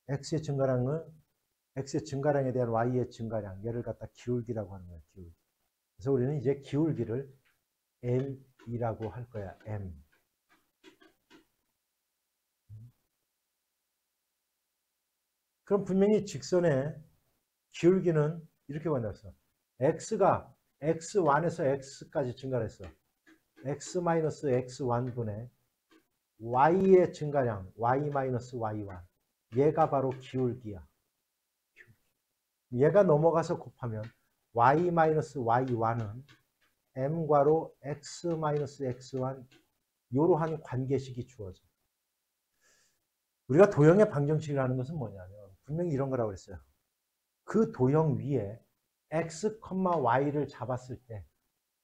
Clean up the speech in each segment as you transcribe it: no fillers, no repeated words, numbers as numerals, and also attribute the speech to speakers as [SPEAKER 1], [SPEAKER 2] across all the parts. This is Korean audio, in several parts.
[SPEAKER 1] x의 증가량에 대한 y의 증가량, 얘를 갖다 기울기라고 하는 거야, 기울기. 그래서 우리는 이제 기울기를 m이라고 할 거야, m. 그럼 분명히 직선의 기울기는 이렇게 만들었어. x가 x1에서 x까지 증가를 했어. x-x1분의 y의 증가량, y-y1. 얘가 바로 기울기야. 얘가 넘어가서 곱하면 y-y1은 m괄호 x-x1 이러한 관계식이 주어져. 우리가 도형의 방정식이라는 것은 뭐냐면 분명히 이런 거라고 그랬어요. 그 도형 위에 x, y를 잡았을 때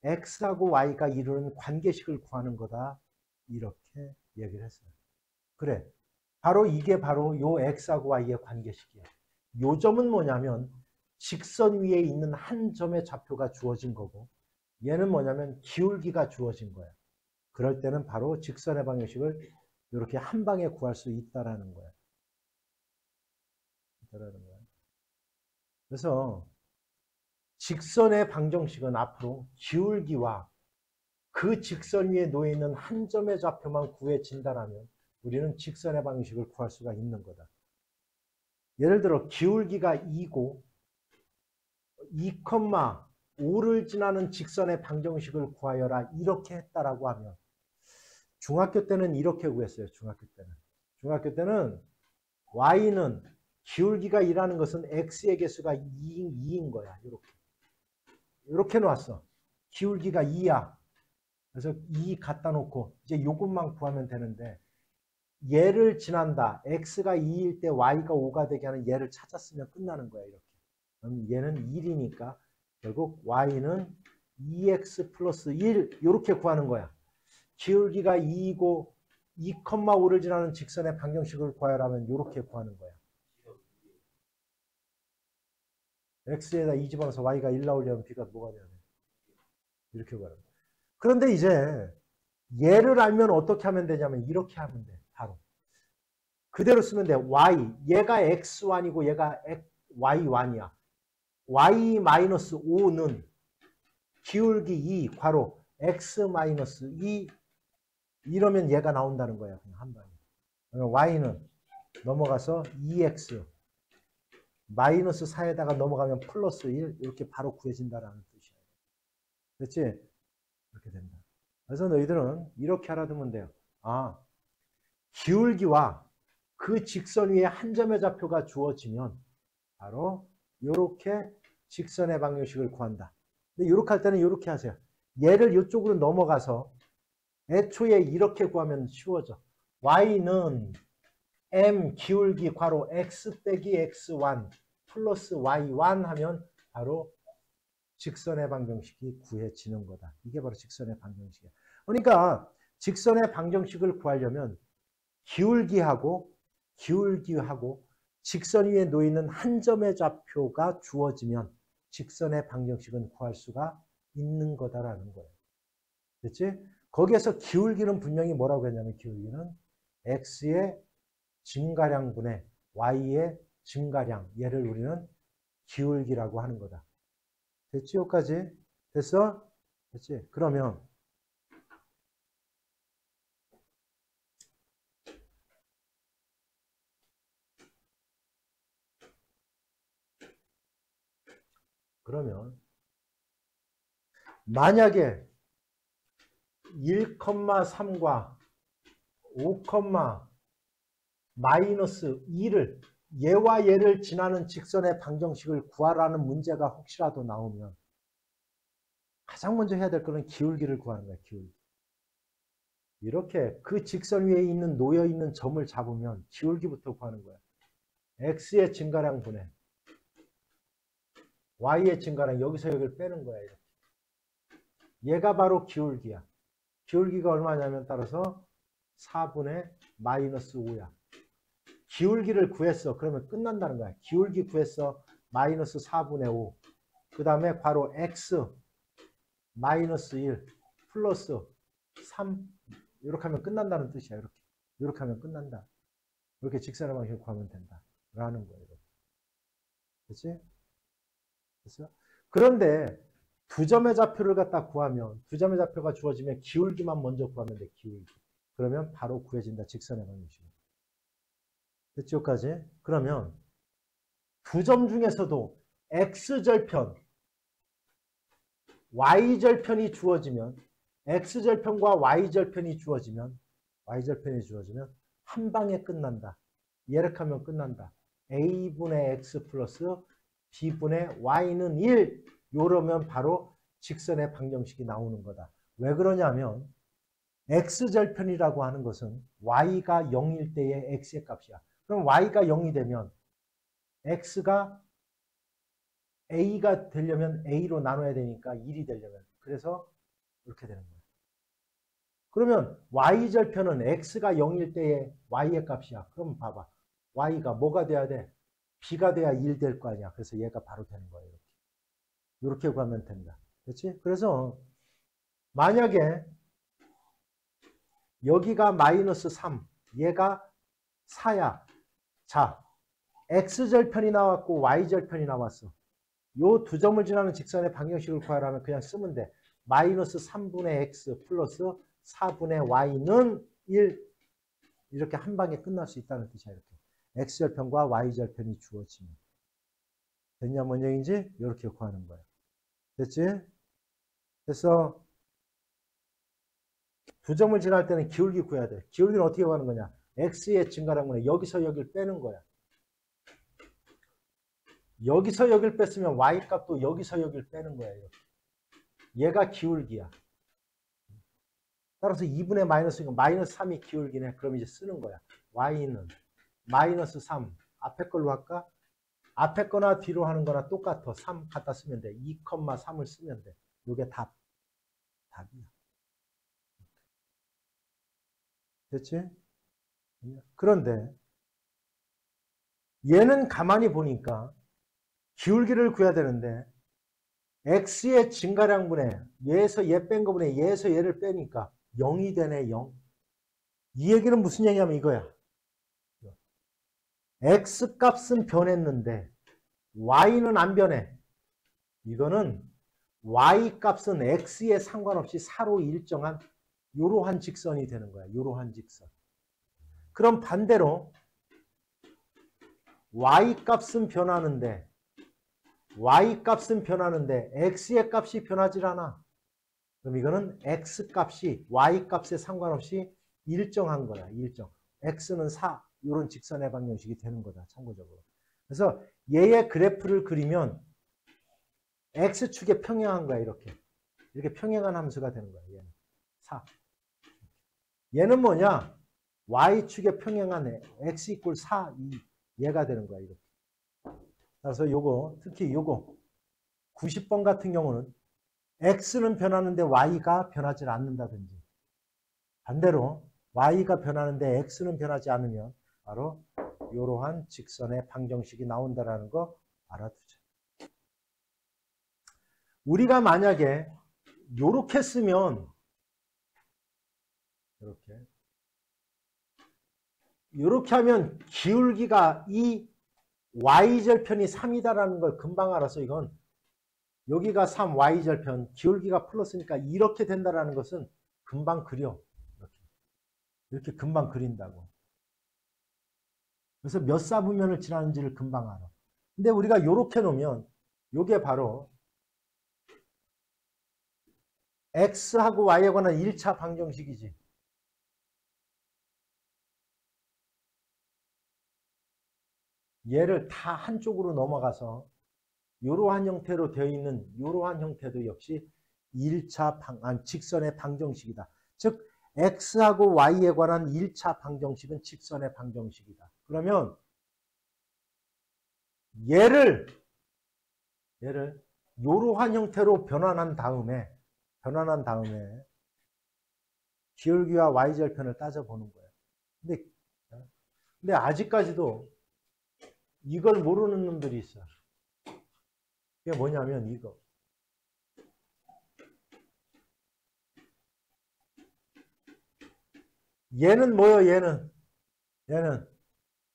[SPEAKER 1] x하고 y가 이루는 관계식을 구하는 거다. 이렇게 얘기를 했어요. 그래. 바로 이게 바로 요 x하고 y의 관계식이에요. 요 점은 뭐냐면 직선 위에 있는 한 점의 좌표가 주어진 거고 얘는 뭐냐면 기울기가 주어진 거야. 그럴 때는 바로 직선의 방정식을 이렇게 한 방에 구할 수 있다라는 거야. 그래서 직선의 방정식은 앞으로 기울기와 그 직선 위에 놓여 있는 한 점의 좌표만 구해진다라면 우리는 직선의 방정식을 구할 수가 있는 거다. 예를 들어 기울기가 2고 2,5를 지나는 직선의 방정식을 구하여라 이렇게 했다라고 하면 중학교 때는 이렇게 구했어요. 중학교 때는 y는 기울기가 2라는 것은 x의 개수가 2인 거야. 이렇게 놓았어. 기울기가 2야. 그래서 2 갖다 놓고 이제 이것만 구하면 되는데 얘를 지난다. x가 2일 때 y가 5가 되게 하는 얘를 찾았으면 끝나는 거야. 이렇게. 그럼 얘는 1이니까 결국 y는 2x 플러스 1 이렇게 구하는 거야. 기울기가 2이고 2,5를 지나는 직선의 방정식을 구하라면 이렇게 구하는 거야. x에다 2 집어넣어서 y가 1 나오려면 b가 뭐가 돼야 돼? 이렇게 구하는 거야. 그런데 이제 얘를 알면 어떻게 하면 되냐면 이렇게 하면 돼. 바로. 그대로 쓰면 돼. y. 얘가 x1이고 얘가 y1이야. y-5는 기울기 2 괄호 x-2 이러면 얘가 나온다는 거야. 그냥 한 방에. y는 넘어가서 2x 마이너스 4에다가 넘어가면 플러스 1 이렇게 바로 구해진다라는 뜻이야. 그렇지? 이렇게 된다. 그래서 너희들은 이렇게 알아두면 돼요. 아, 기울기와 그 직선 위에 한 점의 좌표가 주어지면 바로 이렇게 직선의 방정식을 구한다. 근데 이렇게 할 때는 이렇게 하세요. 얘를 이쪽으로 넘어가서 애초에 이렇게 구하면 쉬워져. y는 m 기울기 괄호 x 빼기 x1 플러스 y1 하면 바로 직선의 방정식이 구해지는 거다. 이게 바로 직선의 방정식이야. 그러니까 직선의 방정식을 구하려면 기울기하고 직선 위에 놓이는 한 점의 좌표가 주어지면 직선의 방정식은 구할 수가 있는 거다라는 거예요. 됐지? 거기에서 기울기는 분명히 뭐라고 했냐면 기울기는 x의 증가량분의 y의 증가량 얘를 우리는 기울기라고 하는 거다. 됐지? 여기까지? 됐어? 됐지? 그러면 만약에 1,3과 5, 마이너스 2를 얘와 얘를 지나는 직선의 방정식을 구하라는 문제가 혹시라도 나오면 가장 먼저 해야 될 거는 기울기를 구하는 거야. 기울기. 이렇게 그 직선 위에 있는 놓여 있는 점을 잡으면 기울기부터 구하는 거야. x의 증가량 분의 y의 증가량 여기서 여기를 빼는 거야. 이렇게. 얘가 바로 기울기야. 기울기가 얼마냐면 따라서 4분의 마이너스 5야. 기울기를 구했어. 그러면 끝난다는 거야. 기울기 구했어. 마이너스 4분의 5. 그 다음에 바로 x 마이너스 1 플러스 3 이렇게 하면 끝난다는 뜻이야. 이렇게 하면 끝난다. 이렇게 직선의 방식을 구하면 된다. 라는 거예요. 그렇지? 그래서 그런데 두 점의 좌표를 갖다 구하면 두 점의 좌표가 주어지면 기울기만 먼저 구하면 돼. 기울기. 그러면 바로 구해진다. 직선의 방정식. 됐지? 여기까지? 그러면 두 점 중에서도 x절편, y절편이 주어지면 x절편과 y절편이 주어지면 한 방에 끝난다. 예력하면 끝난다. a분의 x 플러스 b분의 y는 1. 요러면 바로 직선의 방정식이 나오는 거다. 왜 그러냐면 x절편이라고 하는 것은 y가 0일 때의 x의 값이야. 그럼 y가 0이 되면 x가 a가 되려면 a로 나눠야 되니까 1이 되려면. 그래서 이렇게 되는 거야. 그러면 y절편은 x가 0일 때의 y의 값이야. 그럼 봐봐. y가 뭐가 돼야 돼? b가 돼야 1 될 거 아니야. 그래서 얘가 바로 되는 거예요. 이렇게. 이렇게 구하면 된다. 그렇지? 그래서 만약에 여기가 마이너스 3, 얘가 4야. 자, x절편이 나왔고 y절편이 나왔어. 요 두 점을 지나는 직선의 방정식을 구하라면 그냥 쓰면 돼. 마이너스 3분의 x 플러스 4분의 y는 1. 이렇게 한 방에 끝날 수 있다는 뜻이야. 이렇게. x절편과 y절편이 주어지면. 됐냐 뭔 얘기인지? 이렇게 구하는 거야. 됐지? 그래서 두 점을 지날 때는 기울기 구해야 돼. 기울기는 어떻게 구하는 거냐? x의 증가량분에 여기서 여기를 빼는 거야. 여기서 여기를 뺐으면 y 값도 여기서 여기를 빼는 거예요. 얘가 기울기야. 따라서 2분의 마이너스니까 마이너스 3이 기울기네. 그럼 이제 쓰는 거야. y는 마이너스 3. 앞에 걸로 할까? 앞에 거나 뒤로 하는 거나 똑같아. 3 갖다 쓰면 돼. 2,3을 쓰면 돼. 이게 답이야. 됐지? 그런데 얘는 가만히 보니까 기울기를 구해야 되는데 x의 증가량분에 얘에서 얘 뺀 거분에 얘에서 얘를 빼니까 0이 되네. 0. 이 얘기는 무슨 얘기냐면 이거야. x값은 변했는데 y는 안 변해. 이거는 y값은 x에 상관없이 사로 일정한 이러한 직선이 되는 거야. 이러한 직선. 그럼 반대로 y값은 변하는데 x의 값이 변하질 않아. 그럼 이거는 x값이 y값에 상관없이 일정한 거야. 일정. x는 4. 이런 직선의 방정식이 되는 거다. 참고적으로. 그래서 얘의 그래프를 그리면 x축에 평행한 거야. 이렇게. 이렇게 평행한 함수가 되는 거야. 얘는 4. 얘는 뭐냐? y축에 평행한 x 이퀄 4, 2. 얘가 되는 거야. 이렇게. 그래서 요거 특히 요거 90번 같은 경우는 x는 변하는데 y가 변하지 않는다든지 반대로 y가 변하는데 x는 변하지 않으면 바로 이러한 직선의 방정식이 나온다는 거 알아두자. 우리가 만약에 이렇게 쓰면 이렇게 하면 기울기가 이 y절편이 3이다라는 걸 금방 알아서 이건 여기가 3, y절편, 기울기가 플러스니까 이렇게 된다라는 것은 금방 그려. 이렇게 금방 그린다고. 그래서 몇 사분면을 지나는지를 금방 알아. 근데 우리가 이렇게 놓으면 이게 바로 x하고 y에 관한 1차 방정식이지. 얘를 다 한쪽으로 넘어가서 이러한 형태로 되어 있는 이러한 형태도 역시 1차 직선의 방정식이다. 즉 x하고 y에 관한 1차 방정식은 직선의 방정식이다. 그러면 얘를 이러한 형태로 변환한 다음에 기울기와 y절편을 따져보는 거예요. 근데 아직까지도 이걸 모르는 놈들이 있어. 이게 뭐냐면 이거. 얘는 뭐예요? 얘는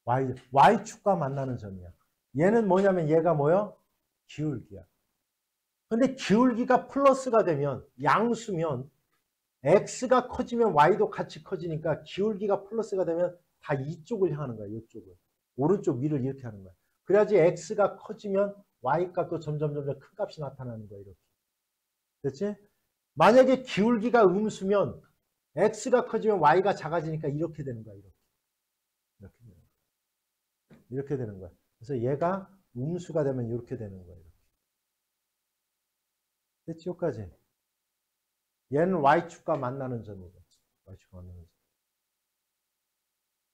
[SPEAKER 1] y축과 만나는 점이야. 얘는 뭐냐면 얘가 뭐요? 기울기야. 근데 기울기가 플러스가 되면 양수면 x가 커지면 y도 같이 커지니까 기울기가 플러스가 되면 다 이쪽을 향하는 거야. 이쪽을. 오른쪽 위를 이렇게 하는 거야. 그래야지 x가 커지면 y값도 점점 큰 값이 나타나는 거야. 이렇게. 됐지? 만약에 기울기가 음수면 x가 커지면 y가 작아지니까 이렇게 되는 거야. 이렇게 되는 거야. 이렇게 되는 거야. 그래서 얘가 음수가 되면 이렇게 되는 거야. 이렇게. 됐지? 여기까지. 얘는 y축과 만나는 점이고. y축과 만나는 점.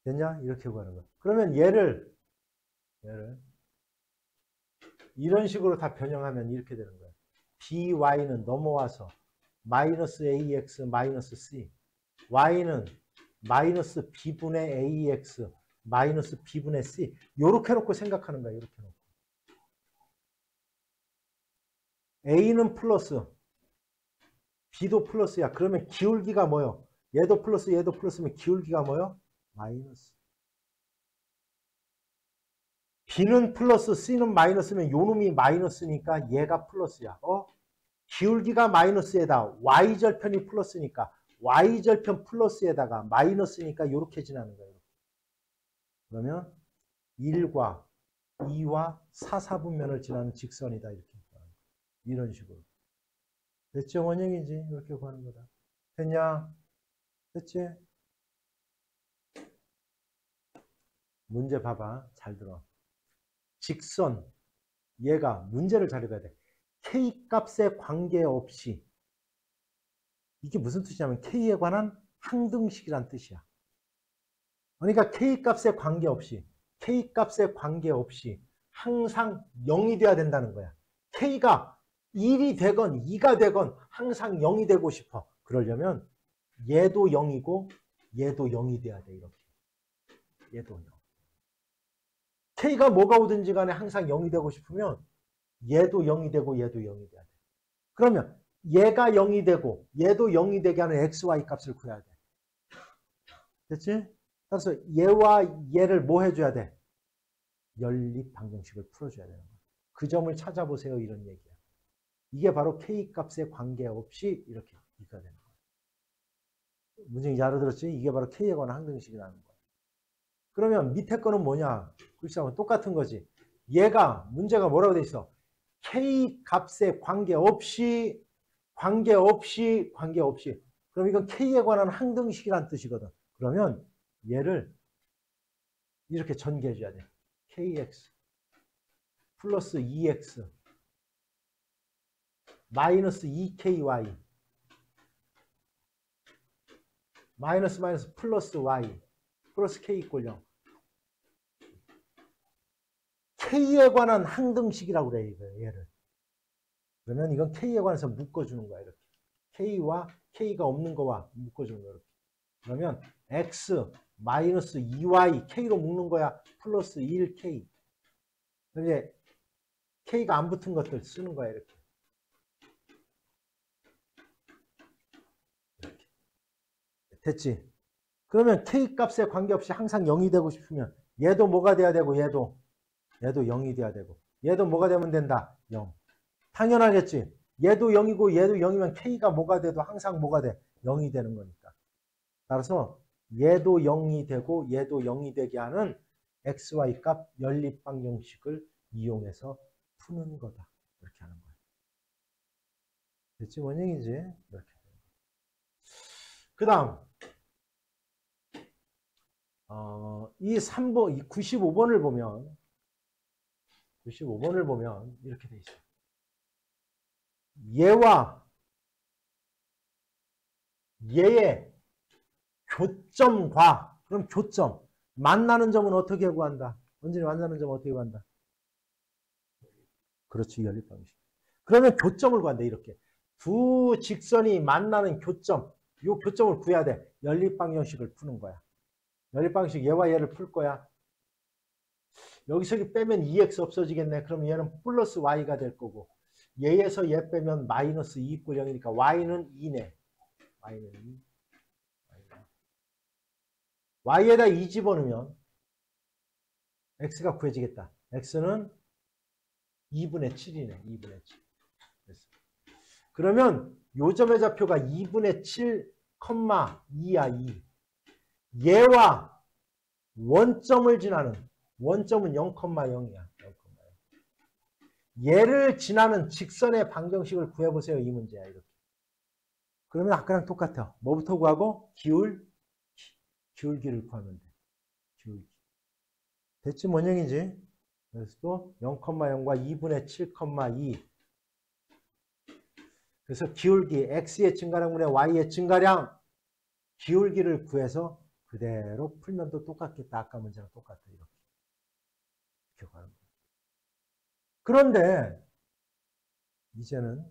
[SPEAKER 1] 됐냐? 이렇게 구하는 거야. 그러면 얘를 이런 식으로 다 변형하면 이렇게 되는 거야. by는 넘어와서 마이너스 ax 마이너스 c, y는 마이너스 b분의 ax 마이너스 b분의 c. 요렇게 놓고 생각하는 거야. 이렇게 놓고. a는 플러스, b도 플러스야. 그러면 기울기가 뭐요? 얘도 플러스 얘도 플러스면 기울기가 뭐요? 마이너스. b는 플러스 c는 마이너스면 요놈이 마이너스니까 얘가 플러스야. 기울기가 마이너스에다 y절편이 플러스니까 y절편 플러스에다가 마이너스니까 이렇게 지나는 거예요. 그러면 1과 2와 4, 4분면을 지나는 직선이다. 이렇게. 이런 식으로. 됐죠? 원형이지. 이렇게 구하는 거다. 됐냐? 됐지? 문제 봐봐. 잘 들어. 직선. 얘가 문제를 잘 읽어야 돼. K 값에 관계없이. 이게 무슨 뜻이냐면 K에 관한 항등식이란 뜻이야. 그러니까 K 값에 관계없이 항상 0이 돼야 된다는 거야. K가 1이 되건 2가 되건 항상 0이 되고 싶어. 그러려면 얘도 0이고 얘도 0이 돼야 돼. 이렇게. 얘도 0. K가 뭐가 오든지 간에 항상 0이 되고 싶으면 얘도 0이 되고 얘도 0이 돼야 돼. 그러면 얘가 0이 되고 얘도 0이 되게 하는 XY 값을 구해야 돼. 됐지? 그래서 얘와 얘를 뭐 해줘야 돼? 연립 방정식을 풀어줘야 되는 거야. 그 점을 찾아보세요. 이런 얘기야. 이게 바로 K 값에 관계없이 이렇게 읽어야 되는 거야. 문제 이제 알아들었지? 이게 바로 K에 관한 항등식이라는 거야. 그러면 밑에 거는 뭐냐? 글쎄요, 똑같은 거지. 얘가 문제가 뭐라고 돼 있어? K 값에 관계없이. 그럼 이건 K에 관한 항등식이란 뜻이거든. 그러면 얘를 이렇게 전개해 줘야 돼. KX 플러스 2X 마이너스 2KY 마이너스 플러스 Y 플러스 K 이꼴 0. K에 관한 항등식이라고 그래, 이거, 얘를. 그러면 이건 K에 관해서 묶어주는 거야, 이렇게. K와 K가 없는 거와 묶어주는 거야, 이렇게. 그러면 X 마이너스 2Y K로 묶는 거야. 플러스 1K. 이제 K가 안 붙은 것들 쓰는 거야, 이렇게. 됐지? 그러면 K 값에 관계없이 항상 0이 되고 싶으면 얘도 뭐가 돼야 되고 얘도 0이 돼야 되고 얘도 뭐가 되면 된다? 0. 당연하겠지? 얘도 0이고 얘도 0이면 K가 뭐가 돼도 항상 뭐가 돼? 0이 되는 거니까. 따라서 얘도 0이 되고 얘도 0이 되게 하는 XY 값 연립 방정식을 이용해서 푸는 거다. 이렇게 하는 거야. 됐지? 원형이지? 이렇게. 그 다음 이 3번, 이 95번을 보면 이렇게 돼 있어요. 얘와 얘의 교점과, 그럼 교점, 만나는 점은 어떻게 구한다? 원진이 만나는 점은 어떻게 구한다? 그렇지, 연립 방식. 그러면 교점을 구한다, 이렇게. 두 직선이 만나는 교점, 이 교점을 구해야 돼. 연립 방정식을 푸는 거야. 연립 방식 얘와 얘를 풀 거야. 여기서 빼면 2x 없어지겠네. 그럼 얘는 플러스 y가 될 거고, 얘에서 얘 빼면 마이너스 2 있고 0이니까 y는 2네. y는 2. y에다 2 집어넣으면 x가 구해지겠다. x는 2분의 7이네. 2분의 7. 됐어. 그러면 요점의 좌표가 2분의 7, 2야 2. 얘와 원점을 지나는 원점은 0,0이야. 0,0. 얘를 지나는 직선의 방정식을 구해보세요. 이 문제야. 이렇게. 그러면 아까랑 똑같아. 뭐부터 구하고? 기울기를 구하면 돼. 기울기. 대체 뭔 얘기지? 그래서 또 0,0과 2분의 7,2. 그래서 기울기 x의 증가량분의 y의 증가량 기울기를 구해서 그대로 풀면 또 똑같겠다. 아까 문제랑 똑같아. 이렇게 구하는 거야. 그런데 이제는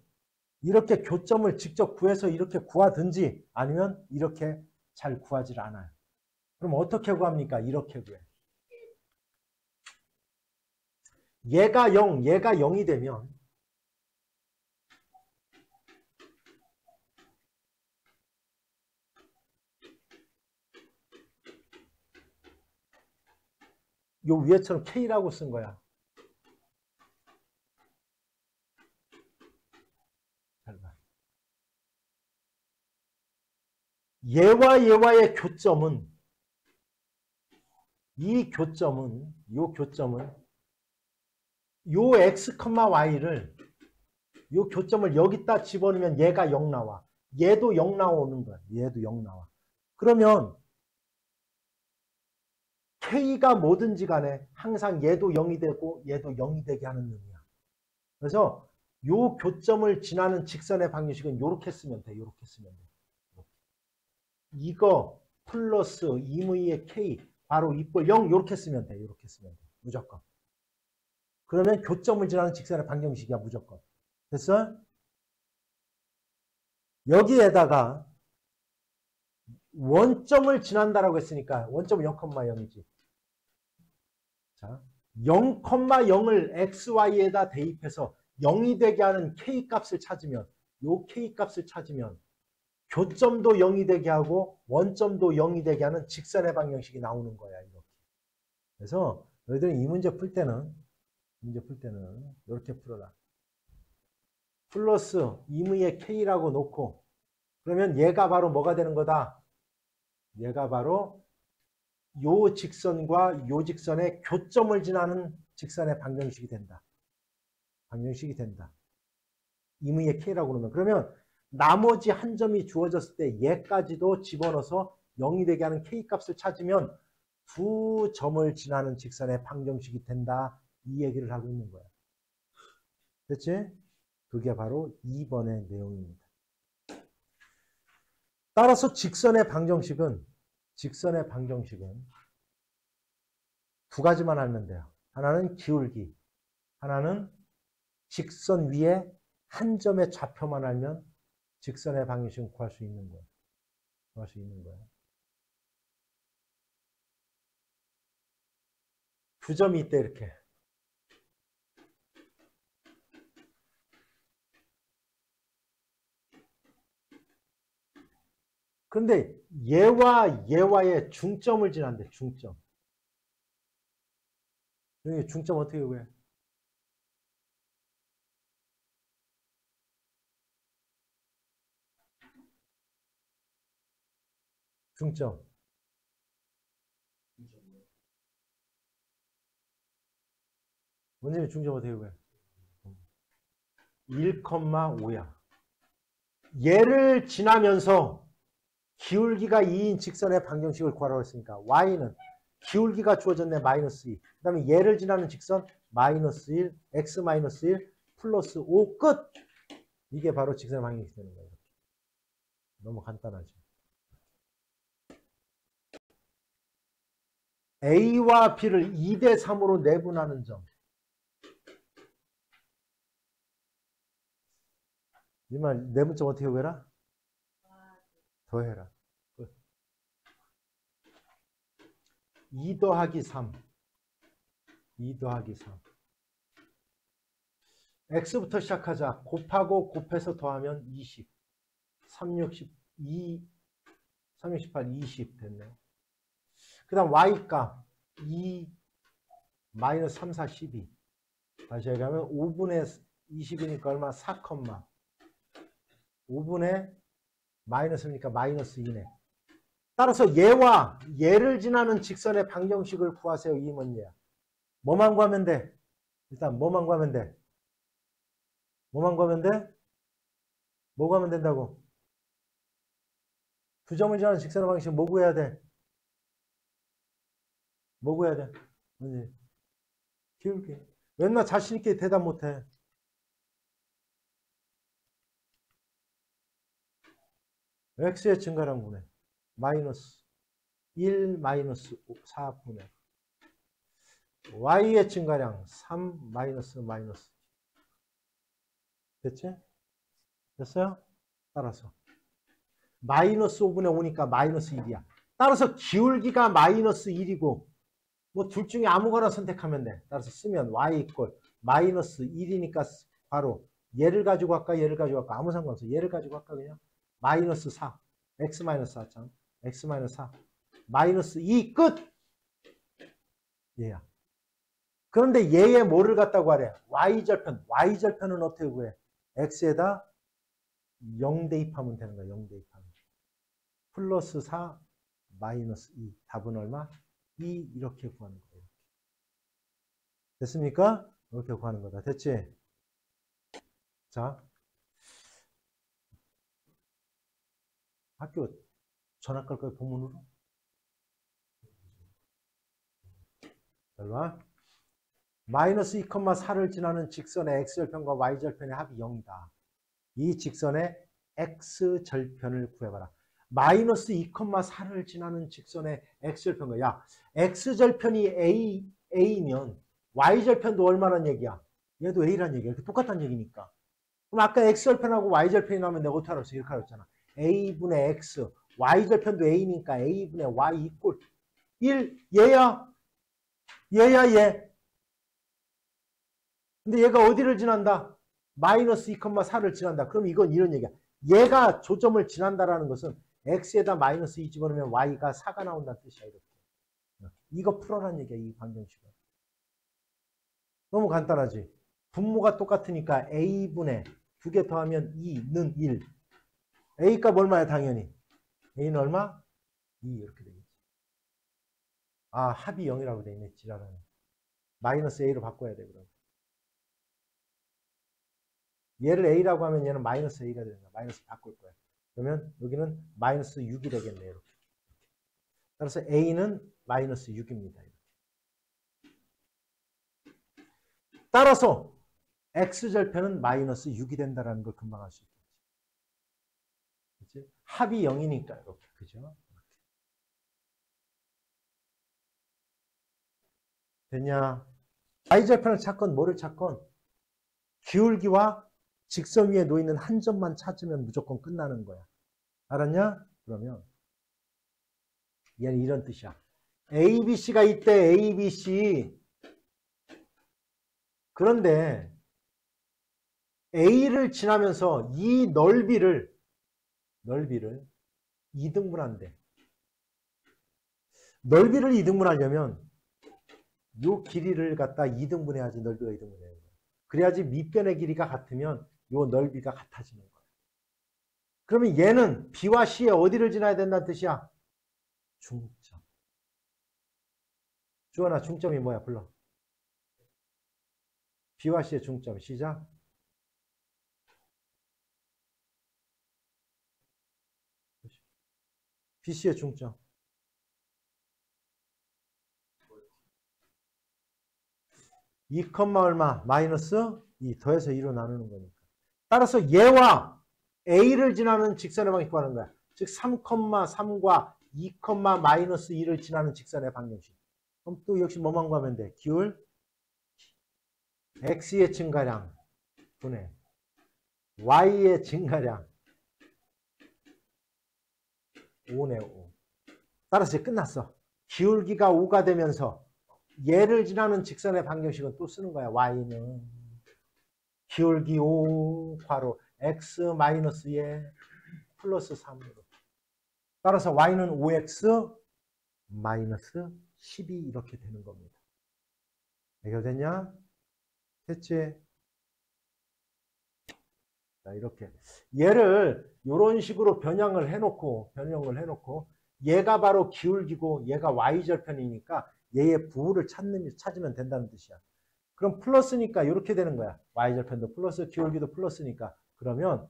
[SPEAKER 1] 이렇게 교점을 직접 구해서 이렇게 구하든지 아니면 이렇게 잘 구하지 않아요. 그럼 어떻게 구합니까? 이렇게 구해. 얘가 0, 얘가 0이 되면 요 위에처럼 K라고 쓴 거야. 잘 봐. 얘와 얘와의 교점은 요 교점은 요 x, y를 요 교점을 여기다 집어넣으면 얘가 0 나와. 얘도 0 나오는 거야. 얘도 0 나와. 그러면 K가 뭐든지 간에 항상 얘도 0이 되고 얘도 0이 되게 하는 놈이야. 그래서 요 교점을 지나는 직선의 방정식은 이렇게 쓰면 돼. 이렇게 쓰면 돼. 이거 플러스 2분의 K 바로 이꼴 0 이렇게 쓰면 돼. 이렇게 쓰면 돼. 무조건. 그러면 교점을 지나는 직선의 방정식이야. 무조건. 됐어? 여기에다가 원점을 지난다라고 했으니까 원점은 0,0이지. 자, 0,0을 xy에다 대입해서 0이 되게 하는 k 값을 찾으면 요 k 값을 찾으면 교점도 0이 되게 하고 원점도 0이 되게 하는 직선의 방정식이 나오는 거야. 이렇게. 그래서 너희들이 이 문제 풀 때는 이렇게 풀어라. 플러스 2분의 k라고 놓고 그러면 얘가 바로 뭐가 되는 거다? 얘가 바로 요 직선과 요 직선의 교점을 지나는 직선의 방정식이 된다. 방정식이 된다. 2분의 k라고 그러면 그러면 나머지 한 점이 주어졌을 때 얘까지도 집어넣어서 0이 되게 하는 k 값을 찾으면 두 점을 지나는 직선의 방정식이 된다. 이 얘기를 하고 있는 거야. 됐지? 그게 바로 2번의 내용입니다. 따라서 직선의 방정식은 두 가지만 알면 돼요. 하나는 기울기, 하나는 직선 위에 한 점의 좌표만 알면 직선의 방정식은 구할 수 있는 거예요. 구할 수 있는 거예요. 두 점이 있대 이렇게. 그런데 얘와 얘와의 중점을 지난대. 중점. 여기 중점 어떻게 구해? 중점. 원장님 중점 어떻게 구해? 1,5야. 얘를 지나면서 기울기가 2인 직선의 방정식을 구하라고 했으니까 y는 기울기가 주어졌네. 마이너스 2. 그 다음에 얘를 지나는 직선 마이너스 1, x 마이너스 1, 플러스 5 끝. 이게 바로 직선의 방정식이 되는 거예요. 너무 간단하죠. A와 B를 2대 3으로 내분하는 점. 이 말 내분점 어떻게 구해라? 더해라. 2 더하기 3. 2 더하기 3. x부터 시작하자. 곱하고 곱해서 더하면 20. 3, 60, 2, 3, 68, 20 됐네. 그 다음 y값 2 마이너스 3, 4, 12. 다시 얘기하면 5분의 20이니까 얼마? 4, 5분의 마이너스니까 마이너스 2네. 따라서 얘와 얘를 지나는 직선의 방정식을 구하세요. 이 문제야. 뭐만 구하면 돼? 일단 뭐만 구하면 돼? 뭐만 구하면 돼? 뭐 구하면 된다고? 두 점을 지나는 직선의 방정식 뭐 구해야 돼? 뭐 구해야 돼? 문제. 기울기. 맨날 자신 있게 대답 못해. x의 증가량 분해. 마이너스 1 마이너스 4분의 y의 증가량 3 마이너스 됐지? 됐어요? 따라서 마이너스 5분의 5니까 마이너스 1이야. 따라서 기울기가 마이너스 1이고 뭐 둘 중에 아무거나 선택하면 돼. 따라서 쓰면 y 이꼴 마이너스 1이니까 바로 얘를 가지고 할까 얘를 가지고 할까 아무 상관없어. 얘를 가지고 할까 그냥 마이너스 4 x 마이너스 4점 x 마이너스 4 마이너스 2 끝. 얘야. 그런데 얘의 뭐를 갖다고 하래? y절편. y절편은 어떻게 구해? x에다 0 대입하면 되는 거야. 0 대입하면. 플러스 4 마이너스 2. 답은 얼마? 2 이렇게 구하는 거예요. 됐습니까? 이렇게 구하는 거다. 됐지? 자, 학교 전학 갈 거야 본문으로? 얼마? 마이너스 2,4를 지나는 직선의 x절편과 y절편의 합이 0이다. 이 직선의 x절편을 구해봐라. 마이너스 2,4를 지나는 직선의 x절편과 야, x절편이 a면 y절편도 얼마란 얘기야? 얘도 a란 얘기야. 똑같다는 얘기니까. 그럼 아까 x절편하고 y절편이 나오면 내가 어떻게 알았어? 이렇게 알았잖아. a분의 x, y절편도 a니까 a분의 y 이꼴 1, 얘야. 얘야. 근데 얘가 어디를 지난다? 마이너스 2,4를 지난다. 그럼 이건 이런 얘기야. 얘가 조점을 지난다라는 것은 x에다 마이너스 2 집어넣으면 y가 4가 나온다는 뜻이야. 이렇게. 이거 풀어라는 얘기야. 이 방정식은. 너무 간단하지. 분모가 똑같으니까 a분의 2개 더하면 2는 1. a 값 얼마야 당연히. a는 얼마? 2 이렇게 되겠지. 아 합이 0이라고 돼 있네. 지랄하네. 마이너스 a로 바꿔야 돼. 그럼. 얘를 a라고 하면 얘는 마이너스 a가 되는 거야. 마이너스 바꿀 거야. 그러면 여기는 마이너스 6이 되겠네. 이렇게. 따라서 a는 마이너스 6입니다. 이렇게. 따라서 x절편은 마이너스 6이 된다는 걸 금방 알 수 있겠지. 그치? 합이 0이니까 이렇게. 그죠? 됐냐? y절편을 찾건 뭐를 찾건 기울기와 직선 위에 놓이는 한 점만 찾으면 무조건 끝나는 거야. 알았냐? 그러면 얘는 이런 뜻이야. ABC가 있대. ABC. 그런데 A를 지나면서 이 넓이를 2등분한대. 넓이를 2등분하려면 요 길이를 갖다 2등분해야지 넓이가 2등분해야 돼. 그래야지 밑변의 길이가 같으면 요 넓이가 같아지는 거야. 그러면 얘는 B와 C의 어디를 지나야 된다는 뜻이야? 중점. 주원아, 중점이 뭐야? 불러. B와 C의 중점. 시작. BC의 중점. 2, 얼마? 마이너스 2 더해서 2로 나누는 거니까. 따라서 얘와 A를 지나는 직선의 방식 구하는 거야. 즉 3,3과 2, 마이너스 2를 지나는 직선의 방정식. 그럼 또 역시 뭐만 구하면 돼? 기울 X의 증가량 분의 Y의 증가량 5네 5. 따라서 이제 끝났어. 기울기가 5가 되면서 얘를 지나는 직선의 방정식은 또 쓰는 거야. Y는 기울기 5 괄호 X 마이너스 예 플러스 3으로. 따라서 Y는 5X 마이너스 12 이렇게 되는 겁니다. 해결됐냐? 됐지? 자, 이렇게. 얘를 이런 식으로 변형을 해놓고, 얘가 바로 기울기고, 얘가 y절편이니까 얘의 부호를 찾으면 된다는 뜻이야. 그럼 플러스니까 이렇게 되는 거야. y절편도 플러스, 기울기도 플러스니까. 그러면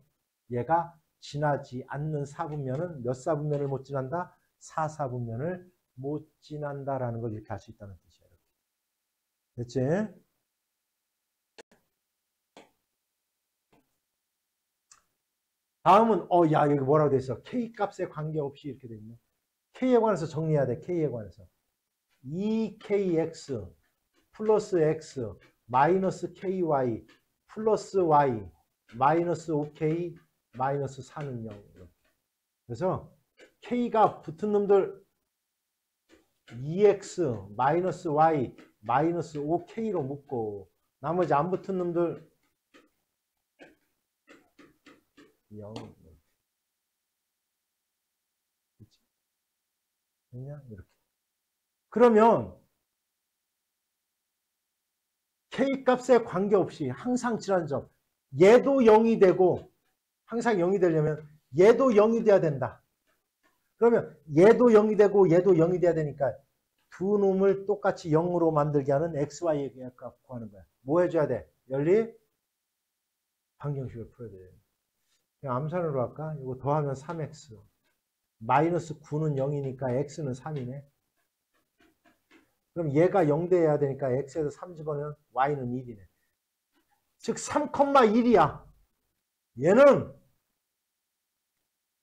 [SPEAKER 1] 얘가 지나지 않는 사분면은 몇 사분면을 못 지난다? 4사분면을 못 지난다라는 걸 이렇게 할 수 있다는 뜻이야. 됐지? 다음은 야 여기 뭐라고 돼 있어? K 값에 관계없이 이렇게 돼 있네. K에 관해서 정리해야 돼. K에 관해서 2KX 플러스 X 마이너스 KY 플러스 Y 마이너스 5K 마이너스 4는 0. 그래서 K가 붙은 놈들 2X 마이너스 Y 마이너스 5K로 묶고 나머지 안 붙은 놈들 0. 됐냐? 이렇게. 그러면 K 값에 관계없이 항상 질환점 얘도 0이 되고 항상 0이 되려면 얘도 0이 돼야 된다. 그러면 얘도 0이 되고 얘도 0이 돼야 되니까 두 놈을 똑같이 0으로 만들게 하는 XY의 값 구하는 거야. 뭐 해줘야 돼? 연리 방정식을 풀어야 돼. 그냥 암산으로 할까? 이거 더하면 3X 마이너스 9는 0이니까 X는 3이네. 그럼 얘가 0 돼야 되니까 X에서 3 집어넣으면 Y는 1이네. 즉 3,1이야. 얘는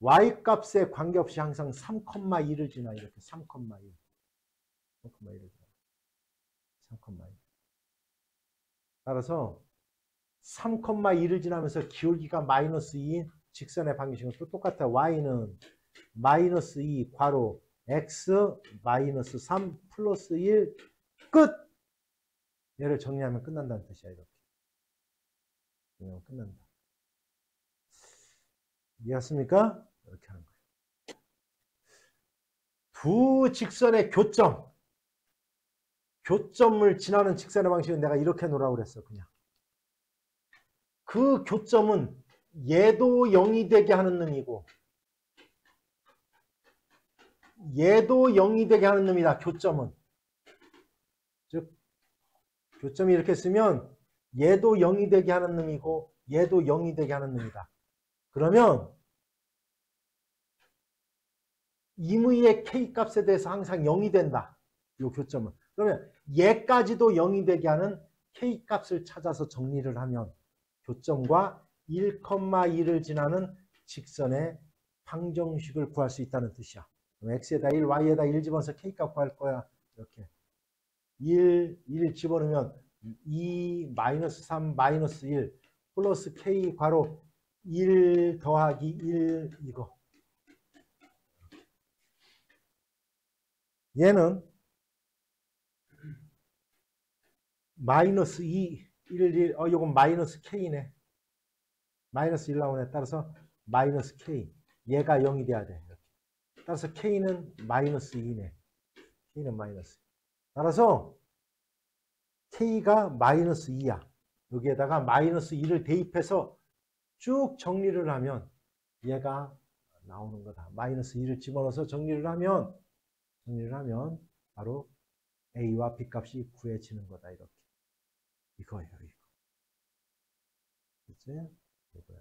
[SPEAKER 1] Y 값에 관계없이 항상 3,1을 지나. 이렇게 3,1. 3,1을 지나. 3,1. 따라서 3,1을 지나면서 기울기가 마이너스 2인 직선의 방정식은 또 똑같아. Y는 마이너스 2 괄호 X 마이너스 3 플러스 1 끝! 얘를 정리하면 끝난다는 뜻이야. 이렇게. 정리하면 끝난다. 이해했습니까? 이렇게 하는 거예요. 두 직선의 교점을 지나는 직선의 방식은 내가 이렇게 놓으라고 그랬어. 그냥. 그 교점은 얘도 0이 되게 하는 놈이고 얘도 0이 되게 하는 놈이다. 교점은. 즉 교점이 이렇게 쓰면 얘도 0이 되게 하는 놈이고 얘도 0이 되게 하는 놈이다. 그러면 임의의 K값에 대해서 항상 0이 된다. 이 교점은. 그러면 얘까지도 0이 되게 하는 K값을 찾아서 정리를 하면 교점과 1,2를 지나는 직선의 방정식을 구할 수 있다는 뜻이야. X에다 1, Y에다 1 집어넣어서 K값 구할 거야. 이렇게. 1 집어넣으면 2, 마이너스 3, 마이너스 1 플러스 K 괄호 1 더하기 1 이거. 얘는 마이너스 2, 1, 이건 마이너스 K네. 마이너스 1 나오네. 따라서 마이너스 K. 얘가 0이 돼야 돼. 이렇게. 따라서 K는 마이너스 2네. K는 마이너스 2. 따라서 K가 마이너스 2야. 여기에다가 마이너스 2를 대입해서 쭉 정리를 하면 얘가 나오는 거다. 마이너스 2를 집어넣어서 정리를 하면 바로 A와 B 값이 구해지는 거다. 이렇게. 이거예요. 이거. 그치? 이거야.